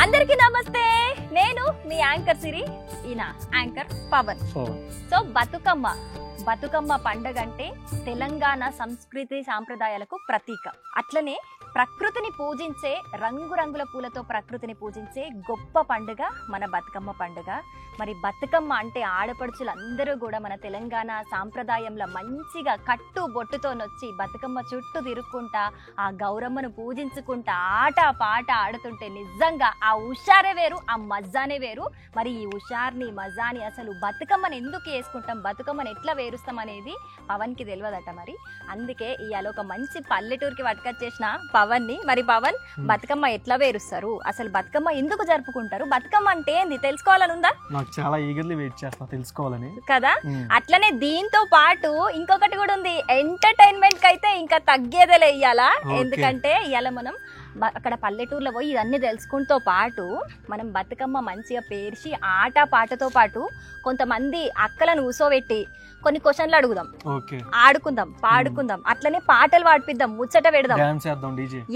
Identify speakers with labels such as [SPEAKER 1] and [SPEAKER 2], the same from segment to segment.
[SPEAKER 1] అందరికీ నమస్తే, నేను మీ యాంకర్ సిరి, ఈయన యాంకర్ పవన్. సో బతుకమ్మ పండుగ అంటే తెలంగాణ సంస్కృతి సాంప్రదాయాలకు ప్రతీక. అట్లనే ప్రకృతిని పూజించే, రంగురంగుల పూలతో ప్రకృతిని పూజించే గొప్ప పండుగ మన బతుకమ్మ పండుగ. మరి బతుకమ్మ అంటే ఆడపడుచులందరూ కూడా మన తెలంగాణ సాంప్రదాయంలో మంచిగా కట్టు బొట్టుతో నొచ్చి బతుకమ్మ చుట్టూ తిరుక్కుంటా ఆ గౌరమ్మను పూజించుకుంటా ఆట పాట ఆడుతుంటే నిజంగా ఆ హుషారే వేరు, ఆ మజానే వేరు. మరి ఈ హుషార్ని మజాని అసలు బతుకమ్మని ఎందుకు వేసుకుంటాం, బతుకమ్మని ఎట్లా వేరుస్తాం అనేది పవన్కి తెలియదట. మరి అందుకే ఇవాళ ఒక మంచి పల్లెటూరుకి పట్టుకొచ్చేసిన పవన్ని. మరి పవన్, బతుకమ్మ ఎట్లా వేరుస్తారు, అసలు బతుకమ్మ ఎందుకు జరుపుకుంటారు, బతుకమ్మ అంటే ఏంది తెలుసుకోవాలని ఉందా?
[SPEAKER 2] నాకు చాలా ఈగర్లీ వెయిట్ చేస్తా తెలుసుకోవాలని
[SPEAKER 1] కదా. అట్లనే దీంతో పాటు ఇంకొకటి కూడా ఉంది, ఎంటర్టైన్మెంట్ కి అయితే ఇంకా తగ్గేదేలే ఇయ్యాలా. ఎందుకంటే ఇవాళ మనం అక్కడ పల్లెటూరులో పోయి ఇవన్నీ తెలుసుకుంటూ పాటు మనం బతుకమ్మ మంచిగా పేర్చి ఆట పాటతో పాటు కొంతమంది అక్కలను కూసోబెట్టి కొన్ని క్వశ్చన్లు అడుగుదాం, ఆడుకుందాం, పాడుకుందాం, అట్లనే పాటలు పాడిపిద్దాం, ముచ్చట పెడదాం.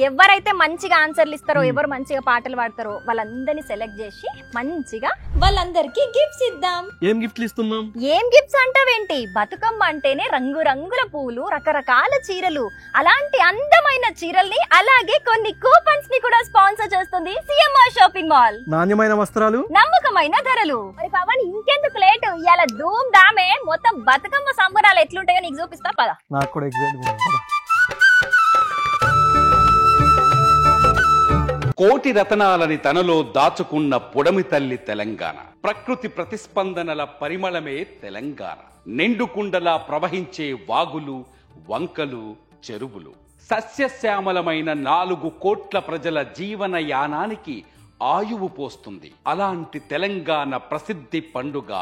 [SPEAKER 1] ఎవరైతే మంచిగా ఆన్సర్లు ఇస్తారో, ఎవరు మంచిగా పాటలు పాడతారో వాళ్ళందరినీ సెలెక్ట్ చేసి మంచిగా వాళ్ళందరికీ గిఫ్ట్స్ ఇద్దాం.
[SPEAKER 2] ఏం గిఫ్ట్లు ఇస్తున్నాం?
[SPEAKER 1] ఏం గిఫ్ట్స్ అంటావేంటి, బతుకమ్మ అంటేనే రంగురంగుల పూలు, రకరకాల చీరలు, అలాంటి అందమైన చీరల్ని అలాగే కొన్ని కూపన్స్ ని కూడా స్పాన్సర్ చేస్తుంది సిఎంఆర్ షాపింగ్ మాల్.
[SPEAKER 2] నాణ్యమైన వస్త్రాలు,
[SPEAKER 1] నమ్మకమైన ధరలు. మరి పవన్ ఇంకెందుకు లేటు, ఇవాళ ధూమ్ ధామే మొత్తం బతుకమ్మ సంబరాలు ఎట్లుంటాయో నీకు చూపిస్తా పద.
[SPEAKER 2] నాకు కూడా
[SPEAKER 3] కోటి రతనాలని తనలో దాచుకున్న పొడమి తల్లి తెలంగాణ. ప్రకృతి ప్రతిస్పందనల పరిమళమే తెలంగాణ. నిండుకుండలా ప్రవహించే వాగులు, వంకలు, చెరువులు, సస్యశ్యామలమైన 4 కోట్ల ప్రజల జీవన యానానికి ఆయువు పోస్తుంది. అలాంటి తెలంగాణ ప్రసిద్ధి పండుగ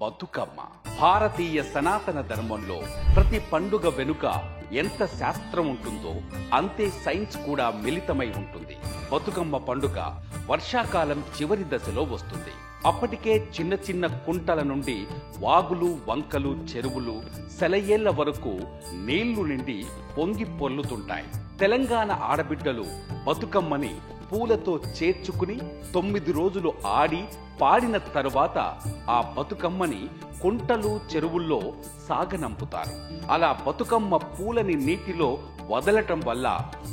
[SPEAKER 3] బతుకమ్మ. భారతీయ సనాతన ధర్మంలో ప్రతి పండుగ వెనుక ఎంత శాస్త్రం ఉంటుందో అంతే సైన్స్ కూడా మిళితమై ఉంటుంది. బతుకమ్మ పండుగ వర్షాకాలం చివరి దశలో వస్తుంది. అప్పటికే చిన్న చిన్న కుంటల నుండి వాగులు, వంకలు, చెరువులు, సెలయేళ్ల వరకు నీళ్లు నిండి పొంగి పొర్లుతుంటాయి. తెలంగాణ ఆడబిడ్డలు బతుకమ్మని పూలతో చేర్చుకుని 9 రోజులు ఆడి పాడిన తరువాత ఆ బతుకమ్మని కుంటలు, చెరువుల్లో సాగనంపుతారు. అలా బతుకమ్మ పూలని నీటిలో వదలటం వల్ల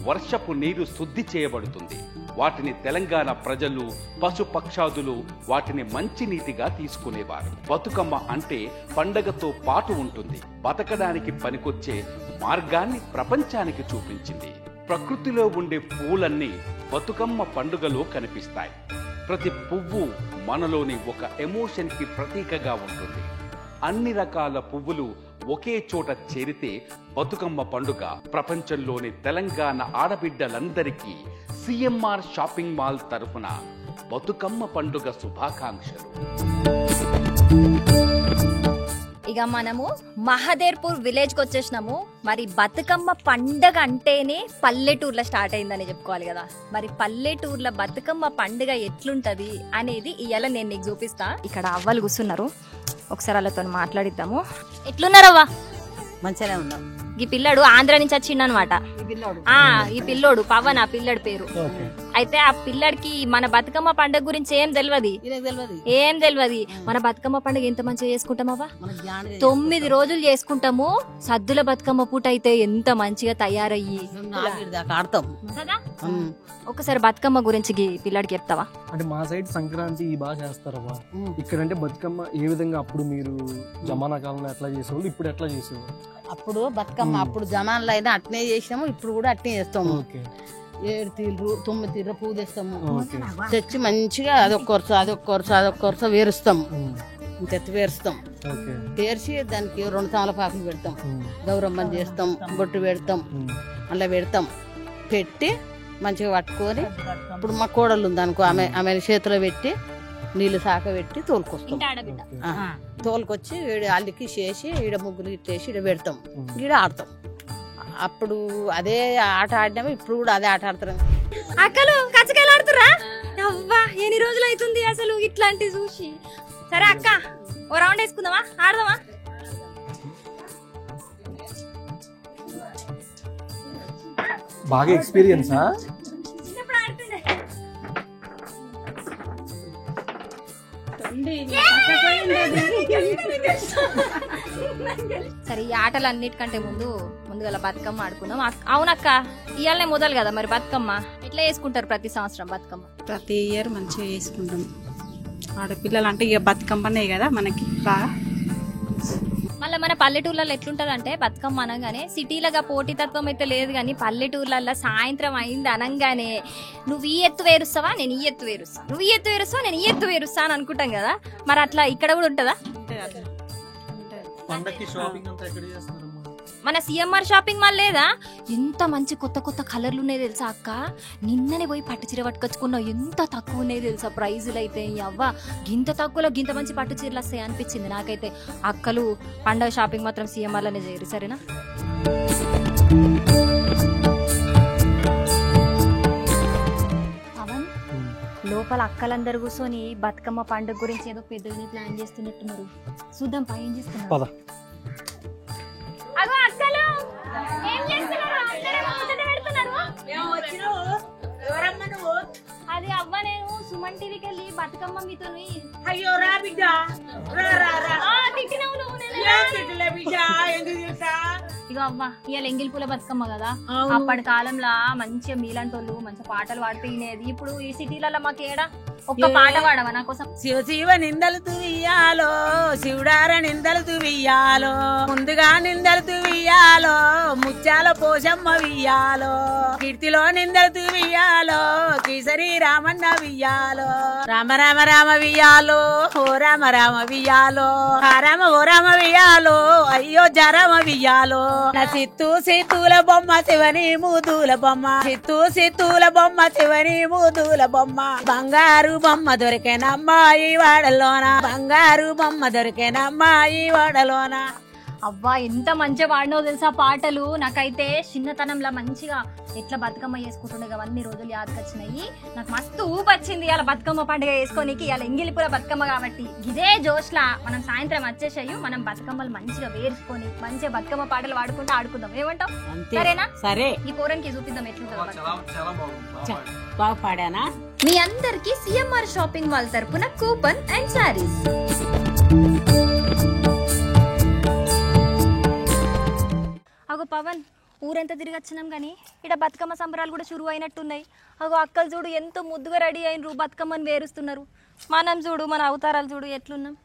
[SPEAKER 3] వర్షపు నీరు శుద్ధి చేయబడుతుంది. వాటిని తెలంగాణ ప్రజలు, పశుపక్షాదులు వాటిని మంచినీటిగా తీసుకునేవారు. బతుకమ్మ అంటే పండగతో పాటు ఉంటుంది. బతకడానికి పనికొచ్చే మార్గాన్ని ప్రపంచానికి చూపించింది. ప్రకృతిలో ఉండే పూలన్నీ బతుకమ్మ పండుగలో కనిపిస్తాయి. ప్రతి పువ్వు మనలోని ఒక ఎమోషన్ కి ప్రతీకగా ఉంటుంది. అన్ని రకాల పువ్వులు ఒకే చోట చేరితే బతుకమ్మ పండుగ. ప్రపంచంలోని తెలంగాణ ఆడబిడ్డలందరికీ సిఎంఆర్ షాపింగ్ మాల్ తరఫున బతుకమ్మ పండుగ శుభాకాంక్షలు.
[SPEAKER 1] ఇక మనము మహదేర్పూర్ విలేజ్ కి వచ్చేసినాము. మరి బతుకమ్మ పండుగ అంటేనే పల్లెటూర్లో స్టార్ట్ అయిందని చెప్పుకోవాలి కదా. మరి పల్లెటూర్ల బతుకమ్మ పండుగ ఎట్లుంటది అనేది ఇవాళ నేను నీకు చూపిస్తా. ఇక్కడ అవ్వలు కూర్చున్నారు, ఒకసారి వాళ్ళతో మాట్లాడిద్దాము. ఎట్లున్నారవ్వా?
[SPEAKER 4] మంచిగానే ఉన్నాం.
[SPEAKER 1] ఈ పిల్లడు ఆంధ్ర నుంచి వచ్చిండు అనమాట. ఈ పిల్లోడు పవన్, ఆ పిల్లడి పేరు. అయితే ఆ పిల్లడికి మన బతుకమ్మ పండుగ గురించి ఏం తెలియదు. మన బతుకమ్మ పండుగ ఎంత మంచిగా చేసుకుంటామవ్వా, 9 రోజులు చేసుకుంటాము. సద్దుల బతుకమ్మ పూట అయితే ఎంత మంచిగా తయారయ్యి
[SPEAKER 4] ఆడతాం
[SPEAKER 1] కదా. ఒకసారి బతుకమ్మ గురించి పిల్లడికి చెప్తావా?
[SPEAKER 2] అంటే మా సైడ్ సంక్రాంతి బాగా చేస్తారవ్వా. ఇక్కడ అంటే బతుకమ్మ ఏ విధంగా అప్పుడు మీరు జమానా కాలంలో ఎట్లా చేసేవాళ్ళు, ఇప్పుడు ఎట్లా చేసేవాళ్ళు?
[SPEAKER 4] అప్పుడు బతుకమ్మ అప్పుడు జమాన్లో అయినా అట్నే చేసినాము, ఇప్పుడు కూడా అట్నే చేస్తాము. 7 తీర్లు 9 తీర్లు పువ్వు తెస్తాము. తెచ్చి మంచిగా అదొక్క వరుస వేరుస్తాం. తెత్తి వేరుస్తాం. పేర్చి దానికి 2 తమలపాకులు పెడతాం, గౌరమ్మని చేస్తాం, బొట్టు పెడతాం, అలా పెడతాం. పెట్టి మంచిగా పట్టుకొని ఇప్పుడు మా కోడలు ఉంది అనుకో, ఆమె చేతిలో పెట్టి నీళ్ళు సాక పెట్టి తోలుకొస్తాం. తోలుకొచ్చి అల్లికి చేసి ఈడ ముగ్గులు ఇట్టేసి ఈడ పెడతాం, ఈడ ఆడతాం. అప్పుడు అదే ఆట ఆడినాము, ఇప్పుడు కూడా అదే ఆట ఆడతారు.
[SPEAKER 1] అక్కలు కచ్చకాయలు ఆడుతురా? అవ్వా ఎన్ని రోజులు అవుతుంది అసలు ఇట్లాంటి చూసి. సరే అక్క, ఓ రౌండ్ వేసుకుందామా, ఆడదామా?
[SPEAKER 2] బాగా ఎక్స్పీరియన్సా?
[SPEAKER 1] సరే, ఈ ఆటలు అన్నిటికంటే ముందుగా బతుకమ్మ ఆడుకుందాం. అవునక్క, ఇవాళనే మొదలు కదా మరి బతుకమ్మ. ఎట్లా చేసుకుంటారు ప్రతి సంవత్సరం బతుకమ్మ?
[SPEAKER 5] ప్రతి ఇయర్ మంచిగా చేసుకుంటాం. ఆడపిల్లలు అంటే ఇక బతుకమ్మనే కదా మనకి బాగా.
[SPEAKER 1] మళ్ళీ మన పల్లెటూర్లలో ఎట్లుంటది అంటే బతుకమ్మ అనగానే సిటీలుగా పోటీతత్వం అయితే లేదు, కానీ పల్లెటూర్లలో సాయంత్రం అయింది అనగానే నువ్వు ఈ ఎత్తు వేరుస్తావా, నేను ఈ ఎత్తు వేరుస్తా, నువ్వు ఈ ఎత్తు వేరుస్తావా, నేను ఈ ఎత్తు వేరుస్తా అని అనుకుంటాం కదా. మరి అట్లా ఇక్కడ కూడా ఉంటుందా?
[SPEAKER 2] పండక్కి షాపింగ్ అంతా ఎక్కడ చేస్తారమ్మా?
[SPEAKER 1] మన సిఎంఆర్ షాపింగ్ మాల్ లేదా? ఎంత మంచి కొత్త కొత్త కలర్లు ఉన్నాయి తెలుసా అక్క. నిన్ననే పోయి పట్టు చీర పట్టుకొచ్చుకున్నావు, ఎంత తక్కువ ఉన్నాయి తెలుసా ప్రైజులు అయితే. అవ్వ, గింత తక్కువలో గింత మంచి పట్టు చీరలు వస్తాయి అనిపించింది నాకైతే. అక్కలు పండగ షాపింగ్ మాత్రం సిఎంఆర్ లోనే చేయరు, సరేనా? అవన్ లోపల అక్కలందరూ కూర్చొని బతుకమ్మ పండుగ గురించి ఏదో పెద్దగానే ప్లాన్ చేస్తున్నట్టున్నారు. చూద్దాం పై ఏం చేస్తున్నారు. అది అవ్వ, నేను సుమన్ టీవీకి వెళ్ళి బతుకమ్మ మీతో.
[SPEAKER 6] అయ్యో రా బిడ్డ,
[SPEAKER 1] ఇగో అవ్వ, ఇవాళ ఎంగిల్ పూల బతుకమ్మ కదా. అప్పటి కాలంలో మంచిగా మీలాంటోళ్ళు మంచిగా పాటలు పాడిపోయినది. ఇప్పుడు ఈ సిటీలలో మాకు ఏడా ఒక్క పాట పాడవా నా కోసం?
[SPEAKER 6] శివ శివ నిందలు తువియాలో, శివుడార నిందలు తువియాలో, ముందుగా నిందలు తువియాలో, ముత్యాల పోషమ్మ వియ్యాలో, కీర్తిలో నిందలు తువియాలో, కేసరి రామన్న వియ్యాలో, రామ రామ రామ వియ్యాలో, ఓ రామ రామ వియ్యాలో, ఆ రామ ఓ రామ వియ్యాలో, అయ్యో జరామ వియ్యాలో, నా సిత్తు సిత్తుల బొమ్మ శివని మూదుల బొమ్మ, సిత్తు సిత్తుల బొమ్మ శివని మూదుల బొమ్మ, బంగారు బొమ్మ దొరికేనమ్మా ఈ వాడలోన, బంగారు బొమ్మ దొరికేనమ్మా ఈ వాడలోన.
[SPEAKER 1] అవ్వా, ఎంత మంచిగా పాడినో తెలుసా పాటలు. నాకైతే చిన్నతనంలో మంచిగా ఎట్లా బతుకమ్మ చేసుకుంటుండే అవన్నీ రోజులు యాదకొచ్చినాయి. నాకు మస్తు ఊపొచ్చింది ఇలా బతుకమ్మ పండుగ చేసుకోనికి. ఇలా ఎంగిలిపుర బతుకమ్మ కాబట్టి ఇదే జోష్లా మనం సాయంత్రం వచ్చేసాయి, మనం బతుకమ్మలు మంచిగా వేసుకొని మంచిగా బతుకమ్మ పాటలు పాడుకుంటూ ఆడుకుందాం. ఏమంటావు? సరేనా?
[SPEAKER 6] సరే,
[SPEAKER 1] ఈ పోరానికి చూపిద్దాం ఎట్లుంటుందో.
[SPEAKER 6] బాగా పాడానా?
[SPEAKER 1] మీ అందరికి సిఎంఆర్ షాపింగ్ మాల్ తరపున కూపన్ అండ్ సారీస్. అగో పవన్, ఊరంతా తిరిగి వచ్చినాం కానీ ఇక్కడ బతుకమ్మ సంబరాలు కూడా షురు అయినట్టున్నాయి. అగో అక్కలు చూడు ఎంత ముద్దుగా రెడీ అయినరు, బతుకమ్మని వేరుస్తున్నారు. మనం చూడు, మన అవతారాలు చూడు ఎట్లున్నాం.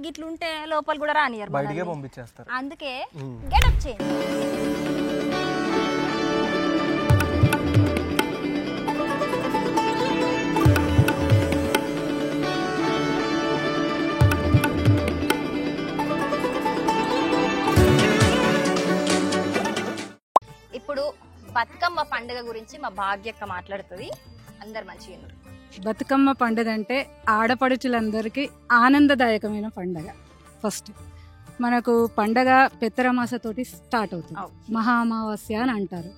[SPEAKER 1] గిట్లుంటే లోపల కూడా రానియరు,
[SPEAKER 2] బయటికే పంపించేస్తారు.
[SPEAKER 1] అందుకే గెటప్ చేయండి. ఇప్పుడు బతుకమ్మ పండుగ గురించి మా భాగ్యక్క మాట్లాడుతుంది. అందరు మంచిగా.
[SPEAKER 5] బతుకమ్మ పండుగ అంటే ఆడపడుచులందరికీ ఆనందదాయకమైన పండుగ. ఫస్ట్ మనకు పండగ పెత్తరమాసతోటి స్టార్ట్ అవుతుంది. మహా అమావాస్య అని అంటారు,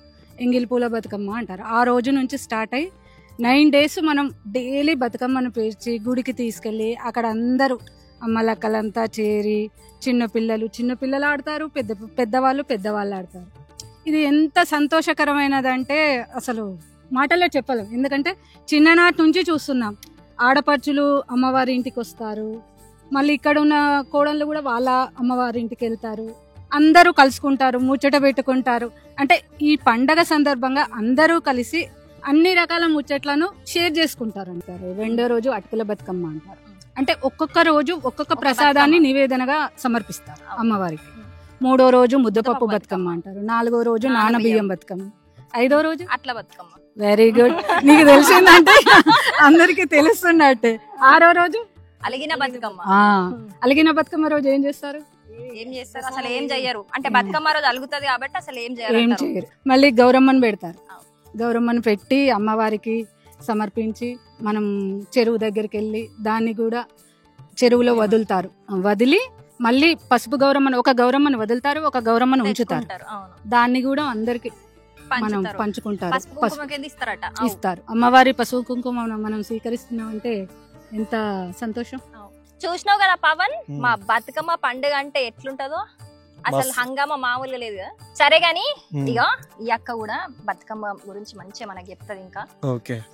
[SPEAKER 5] ఎంగిలిపూల బతుకమ్మ అంటారు. ఆ రోజు నుంచి స్టార్ట్ అయ్యి 9 days మనం డైలీ బతుకమ్మను పేర్చి గుడికి తీసుకెళ్ళి అక్కడ అందరూ అమ్మలక్కలంతా చేరి చిన్నపిల్లలు ఆడతారు, పెద్దవాళ్ళు ఆడతారు. ఇది ఎంత సంతోషకరమైనదంటే అసలు మాటల్లో చెప్పలేం. ఎందుకంటే చిన్ననాటి నుంచి చూస్తున్నాం, ఆడపడుచులు అమ్మవారి ఇంటికి వస్తారు, మళ్ళీ ఇక్కడ ఉన్న కోడళ్ళు కూడా వాళ్ళ అమ్మవారి ఇంటికి వెళ్తారు, అందరూ కలుసుకుంటారు, ముచ్చట పెట్టుకుంటారు. అంటే ఈ పండగ సందర్భంగా అందరూ కలిసి అన్ని రకాల ముచ్చట్లను షేర్ చేసుకుంటారు అంటారు. 2వ రోజు అటుకుల బతుకమ్మ అంటారు. అంటే ఒక్కొక్క రోజు ఒక్కొక్క ప్రసాదాన్ని నివేదనగా సమర్పిస్తారు అమ్మవారికి. 3వ రోజు ముద్దపప్పు బతుకమ్మ అంటారు. 4వ రోజు నానబియ్యం బతుకమ్మ. 5వ రోజు
[SPEAKER 1] అట్ల బతుకమ్మ.
[SPEAKER 5] వెరీ గుడ్, నీకు తెలిసిందంటే అందరికి తెలుస్తున్నట్టే. 6వ రోజు
[SPEAKER 1] అలిగిన బతుకమ్మ.
[SPEAKER 5] అలిగిన బతుకమ్మ రోజు ఏం చేస్తారు?
[SPEAKER 1] అసలు ఏం చెయ్యరు. అంటే బతుకమ్మ రోజు అలుగుతుంది కాబట్టి అసలు ఏం చేయరు.
[SPEAKER 5] మళ్ళీ గౌరమ్మను పెడతారు. గౌరమ్మను పెట్టి అమ్మవారికి సమర్పించి మనం చెరువు దగ్గరికి వెళ్ళి దాన్ని కూడా చెరువులో వదులుతారు. వదిలి మళ్ళీ పసుపు ఒక గౌరమ్మను వదులుతారు, ఒక గౌరమ్మను ఉంచుతారు. దాన్ని కూడా అందరికి మనం పంచుకుంటారు. ఇస్తారు. అమ్మవారి పసుపు కుంకుమ మనం స్వీకరిస్తున్నాం అంటే ఎంత సంతోషం.
[SPEAKER 1] చూసినావు కదా పవన్, మా బతుకమ్మ పండుగ అంటే ఎట్లుంటదో. అసలు హంగామా మామూలుగా లేదు కదా. సరే గాని ఇక ఈ అక్క కూడా బతుకమ్మ గురించి మంచిగా మనకి చెప్తుంది, ఇంకా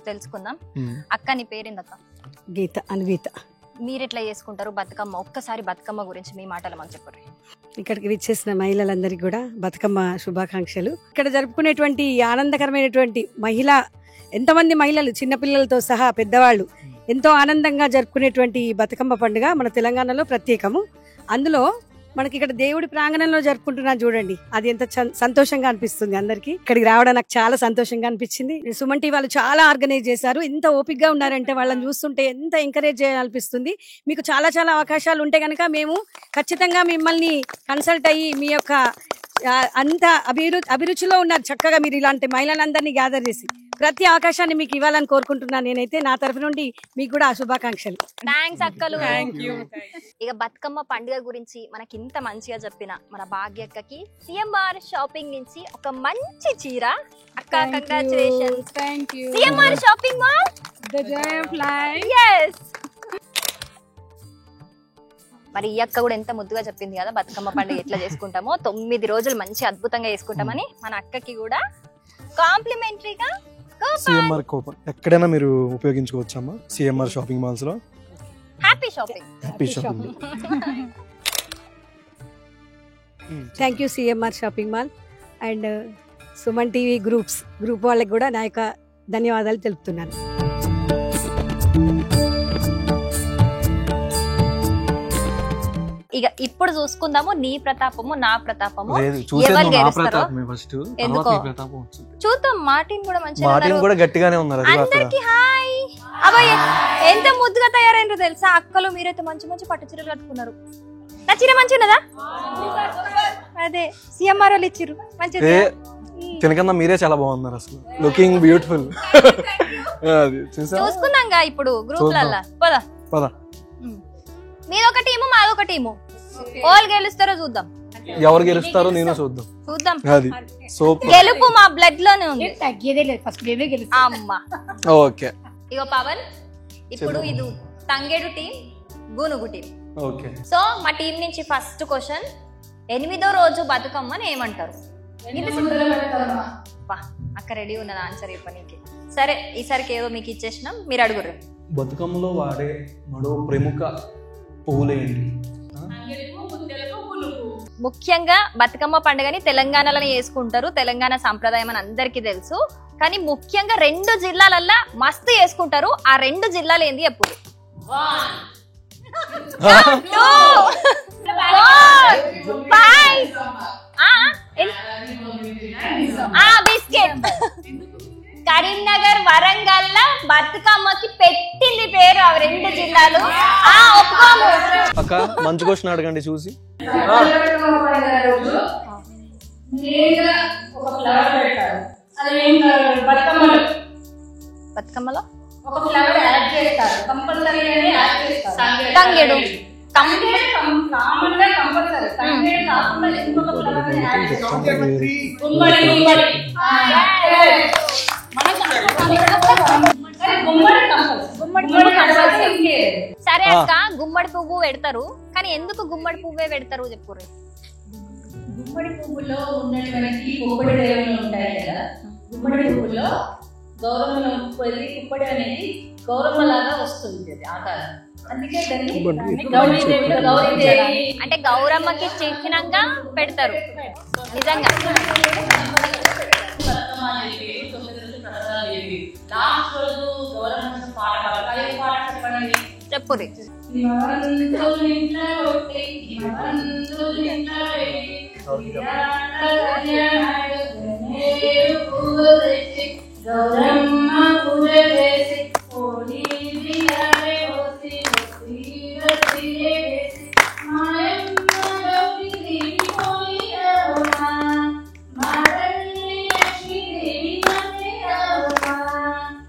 [SPEAKER 1] తెలుసుకుందాం. అక్క నీ పేరేందక్క?
[SPEAKER 7] గీత, అనుగీత.
[SPEAKER 1] మీరు ఎట్లా చేసుకుంటారు బతుకమ్మ? ఒక్కసారి బతుకమ్మ గురించి మీ మాటలు మనం చెప్పండి.
[SPEAKER 7] ఇక్కడికి విచ్చేసిన మహిళలందరికీ కూడా బతుకమ్మ శుభాకాంక్షలు. ఇక్కడ జరుపుకునేటువంటి ఆనందకరమైనటువంటి ఎంతమంది మహిళలు చిన్నపిల్లలతో సహా పెద్దవాళ్ళు ఎంతో ఆనందంగా జరుపుకునేటువంటి బతుకమ్మ పండుగ మన తెలంగాణలో ప్రత్యేకము. అందులో మనకి ఇక్కడ దేవుడి ప్రాంగణంలో జరుపుకుంటున్నాను చూడండి, అది ఎంత సంతోషంగా అనిపిస్తుంది అందరికి. ఇక్కడికి రావడం నాకు చాలా సంతోషంగా అనిపించింది. సుమన్ టీవీ వాళ్ళు చాలా ఆర్గనైజ్ చేశారు. ఎంత ఓపికగా ఉన్నారంటే వాళ్ళని చూస్తుంటే ఎంత ఎంకరేజ్ చేయాలనిపిస్తుంది. మీకు చాలా చాలా అవకాశాలు ఉంటే కనుక మేము ఖచ్చితంగా మిమ్మల్ని కన్సల్ట్ అయ్యి మీ యొక్క అంత అభిరుచిలో ఉన్నారు చక్కగా మీరు ఇలాంటి మహిళలందరినీ గ్యాదర్ చేసి ప్రతి అవకాశాన్ని మీకు ఇవ్వాలని కోరుకుంటున్నాను. నేనైతే నా తరఫు నుండి మీకు కూడా శుభాకాంక్షలు.
[SPEAKER 1] థ్యాంక్స్ అక్కలు. ఇక బతుకమ్మ పండుగ గురించి మనకి ఇంత మంచిగా చెప్పిన మన భాగ్యక్కకి సిఎంఆర్ షాపింగ్ నుంచి ఒక మంచి చీర. అక్క congratulations. CMR shopping mall,
[SPEAKER 5] The joy of life.
[SPEAKER 1] yes. మరి ఈ అక్క కూడా ఎంత ముద్దుగా చెప్పింది కదా బతుకమ్మ పండుగ ఎట్లా చేసుకుంటామో. 9 రోజులు మంచి అద్భుతంగా చేసుకుంటామని మన అక్కకి కూడా కాంప్లిమెంటరీగా
[SPEAKER 2] సిఎంఆర్ కూపన్ ఎక్కడైనా మీరు ఉపయోగించుకోవచ్చమ్మా. సిఎంఆర్ షాపింగ్ మాల్స్ లో
[SPEAKER 1] happy shopping.
[SPEAKER 7] Thank you CMR shopping mall and Suman TV group వాళ్ళకి కూడా నా యొక్క ధన్యవాదాలు తెలుపుతున్నాను.
[SPEAKER 1] ఇక ఇప్పుడు చూసుకుందాము నీ ప్రతాపము నా ప్రతాపము ఎవరు గెలుస్తారో. ఎందుకో చూద్దాం. మార్టిన్ కూడా మంచిగా
[SPEAKER 2] గట్టిగానే ఉన్నారు.
[SPEAKER 1] అందరికి హాయ్. అబ్బాయి ఎంత ముద్దుగా తయారైనరు తెలుసా అక్కలు. మీరైతే మంచి మంచి పట్టు చీరలు కట్టుకున్నారు. నా చీర మంచి ఉన్నదా? అదే సిఎంఆర్ వాళ్ళు ఇచ్చిర్రు మంచిగా.
[SPEAKER 2] తినకన్నా మీరే చాలా బాగున్నారు అసలు. Looking beautiful.
[SPEAKER 1] చూసుకుందాంగా ఇప్పుడు గ్రూప్లల్లా. పద. మీదొక టీము మాదొక టీము. వాళ్ళు గెలుస్తారో చూద్దాం.
[SPEAKER 2] ఎవరు గెలుస్తారో నేను చూద్దాం. అది
[SPEAKER 1] గెలుపు మా బ్లడ్ లోనే ఉంది. అమ్మా
[SPEAKER 2] ఓకే.
[SPEAKER 1] ఇగో పవన్, ఇప్పుడు ఇది తంగేడు టీం, గునుగు టీం.
[SPEAKER 2] ఓకే.
[SPEAKER 1] సో మా టీం నుంచి ఫస్ట్ క్వశ్చన్, 8వ రోజు బతుకమ్మని ఏమంటారు? అక్క రెడీ ఉన్నది ఆన్సర్ చెప్పనీకి. సరే ఈసారికి ఏదో మీకు ఇచ్చేసినాం, మీరు అడుగురు.
[SPEAKER 2] బతుకమ్మలో వాడే మరో ప్రముఖ పువ్వులేంటి?
[SPEAKER 1] ముఖ్యంగా బతుకమ్మ పండుగని తెలంగాణలో చేసుకుంటారు. తెలంగాణ సంప్రదాయం అని అందరికీ తెలుసు. కానీ ముఖ్యంగా 2 జిల్లాలల్లా మస్తు చేసుకుంటారు. ఆ 2 జిల్లాలు ఏంది చెప్పు? బిస్కెట్. కరీంనగర్, వరంగల్ బతుకమ్మకి పెట్టింది పేరు ఆ 2 జిల్లాలు. ఒప్పుకోము.
[SPEAKER 2] అక్క మంచి క్వశ్చన్ అడగండి చూసి.
[SPEAKER 1] బతుకమ్మలో తంగేడు. సరే అక్క, గుమ్మడి పువ్వు పెడతారు కానీ ఎందుకు గుమ్మడి పువ్వే పెడతారు చెప్పుర్రు.
[SPEAKER 4] గుమ్మడి పువ్వులో ఉన్నటువంటి పుప్పడి రేవులు ఉంటాయి కదా, గుమ్మడి పువ్వులో గౌరమ్మ పుప్పడి అనేది గౌరమ్మ లాగా వస్తుంది అది ఆకారం. అందుకే దాన్ని గౌరీదేవి
[SPEAKER 1] అంటే గౌరమ్మకి చిహ్నంగా పెడతారు. నిజంగా చెప్పురి.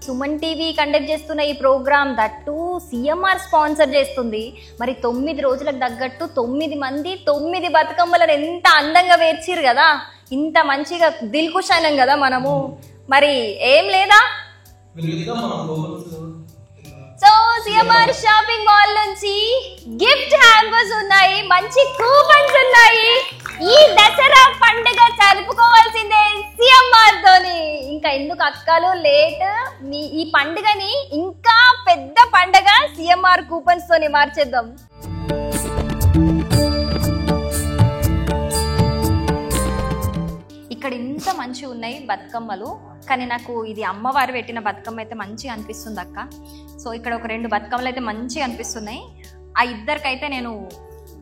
[SPEAKER 1] సుమన్ టీవీ కండక్ట్ చేస్తున్న ఈ ప్రోగ్రామ్ దట్టు సిఎంఆర్ స్పాన్సర్ చేస్తుంది. మరి 9 రోజులకు తగ్గట్టు 9 మంది 9 బతుకమ్మలను ఎంత అందంగా వేర్చిరు కదా, ఇంత మంచిగా దిల్కుష్ అయినాం కదా మనము. మరి ఏం లేదా? సో సిఎంఆర్ షాపింగ్ మాల్ నుంచి గిఫ్ట్ హ్యాంపర్స్ ఉన్నాయి, మంచి కూపన్స్ ఉన్నాయి. ఈ దసరా పండుగ జరుపుకోవాల్సిందే సిఎంఆర్ తోని. ఇంకా ఎందుకు అక్కలు లేట్, ఈ పండుగని ఇంకా పెద్ద పండుగ సిఎంఆర్ కూపన్స్ తోని మార్చేద్దాం. ఇక్కడ ఇంత మంచిగా ఉన్నాయి బతుకమ్మలు, కానీ నాకు ఇది అమ్మవారు పెట్టిన బతుకమ్మ అయితే మంచిగా అనిపిస్తుంది అక్క. సో ఇక్కడ ఒక 2 బతుకమ్మలు అయితే మంచిగా అనిపిస్తున్నాయి. ఆ ఇద్దరికైతే నేను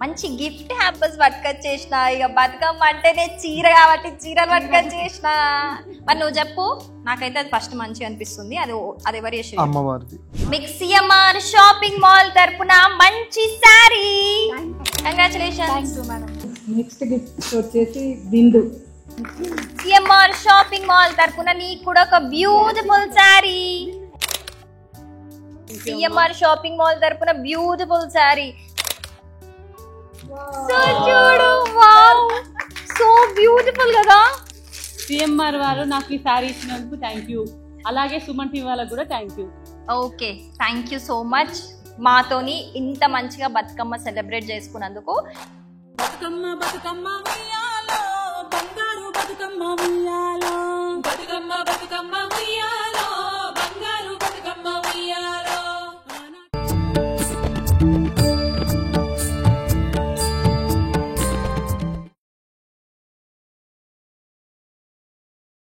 [SPEAKER 1] మంచి గిఫ్ట్ హ్యాంపర్స్ పట్టుకొచ్చేసిన. ఇక బతుకమ్మ అంటేనే చీర కాబట్టి చీరలు పట్టుకొచ్చేసిన. మరి నువ్వు చెప్పు, నాకైతే అది ఫస్ట్ మంచిగా అనిపిస్తుంది. అది ఎవరు చేసి?
[SPEAKER 2] అమ్మవారిది.
[SPEAKER 1] మీకు సిఎంఆర్ షాపింగ్ మాల్ తరపున మంచి సారీ. కంగ్రాచులేషన్స్.
[SPEAKER 5] నెక్స్ట్ గిఫ్ట్ వచ్చేసి బిందు.
[SPEAKER 1] సిఎంఆర్ షాపింగ్ మాల్ తరపున నీకు కూడా ఒక beautiful sorry. CMR shopping mall తరపున బ్యూటిఫుల్ సారీ. సో చూడు, వావ్, సో బ్యూటిఫుల్ కదా.
[SPEAKER 8] సిఎంఆర్ వారు నాకు ఈ సారీ ఇచ్చినందుకు థ్యాంక్ యూ. అలాగే సుమన్ టీవీ వాళ్ళకు కూడా thank you.
[SPEAKER 1] Okay, thank you so much మాతోని ఇంత మంచిగా బతుకమ్మ సెలబ్రేట్ చేసుకున్నందుకు.
[SPEAKER 6] బతుకమ్మ బతుకమ్మ ఉయ్యాలో, బంగారు బతుకమ్మ ఉయ్యాలో, బతుకమ్మ బతుకమ్మ ఉయ్యాలో, బంగారు బతుకమ్మ ఉయ్యాలో.